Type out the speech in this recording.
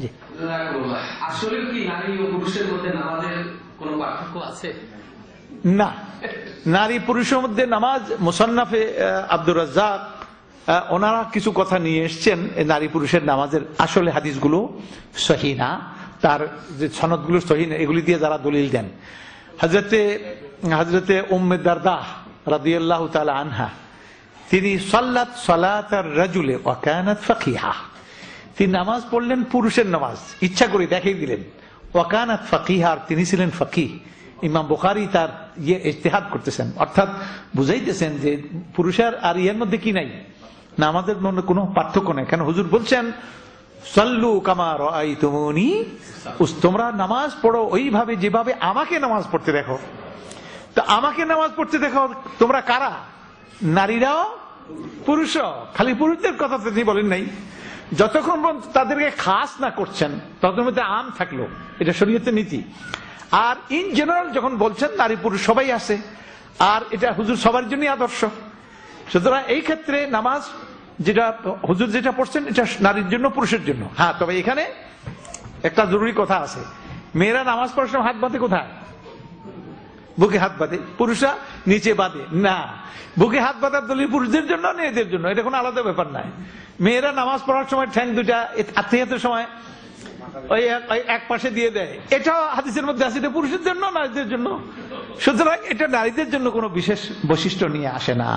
জি, আসলে কি নারী ও পুরুষের মধ্যে নামাজের কোনো পার্থক্য আছে? না, নারী পুরুষের মধ্যে নামাজ, মুসান্নাফে আব্দুর রাজ্জাক ওনারা কিছু কথা নিয়ে এসছেন নারী পুরুষের নামাজের, আসলে হাদিসগুলো সহি না, তার যে সনদগুলো সহি না, এগুলি দিয়ে যারা দলিল দেন। হযরতে উম্মে দারদা রাদিয়াল্লাহু তাআলা আনহা, তিনি সাল্লাত সালাতার রাজুলে ওয়া কানাত ফাকিহা, তিনি নামাজ পড়লেন পুরুষের নামাজ, ইচ্ছা করে দেখিয়ে দিলেন। ওয়া কানাত ফাকিহা, তিনি ছিলেন ফাকিহ। ইমাম বুখারী তার ইজতিহাদ করতেছেন, অর্থাৎ বুঝাইতেছেন যে পুরুষের আর ইয়ের মধ্যে কি নাই, নামাজের মধ্যে কোনো পার্থক্য নেই। কেন হুজুর বলছেন সাল্লু কামা রাআইতুমুনি, তোমরা নামাজ পড়ো ওইভাবে যেভাবে আমাকে নামাজ পড়তে দেখো। তো আমাকে নামাজ পড়তে দেখো তোমরা কারা? নারীরাও পুরুষও, খালি পুরুষদের কথা তিনি বলেন নাই। যতক্ষণ পর্যন্ত তাদেরকে খাস না করছেন ততক্ষণ মধ্যে আম থাকলো, এটা শরীয়তের নীতি। আর ইন জেনারেল যখন বলছেন নারী পুরুষ সবাই আছে, আর এটা হুজুর সবার জন্যই আদর্শ। সুতরাং এই ক্ষেত্রে নামাজ যেটা হুজুর যেটা পড়ছেন এটা নারীর জন্য পুরুষের জন্য। হ্যাঁ, তবে এখানে একটা জরুরি কথা আছে, মেয়েরা নামাজ পড়ার সময় হাত বাঁধে কোথায়? বুকে হাত বাঁধে, পুরুষরা নিচে বাঁধে না। বুকে হাত বাঁধার দলিল পুরুষদের জন্য, মেয়েদের জন্য, এটা কোনো আলাদা ব্যাপার নাই। মেয়েরা নামাজ পড়ার সময় ঠ্যাং দুইটা আত্মীয়তার সময় ওই এক পাশে দিয়ে দেয়, এটাও হাদিসের মধ্যে আছে, এটা পুরুষের জন্য, নারীদের জন্য। সুতরাং এটা নারীদের জন্য কোনো বিশেষ বৈশিষ্ট্য নিয়ে আসে না।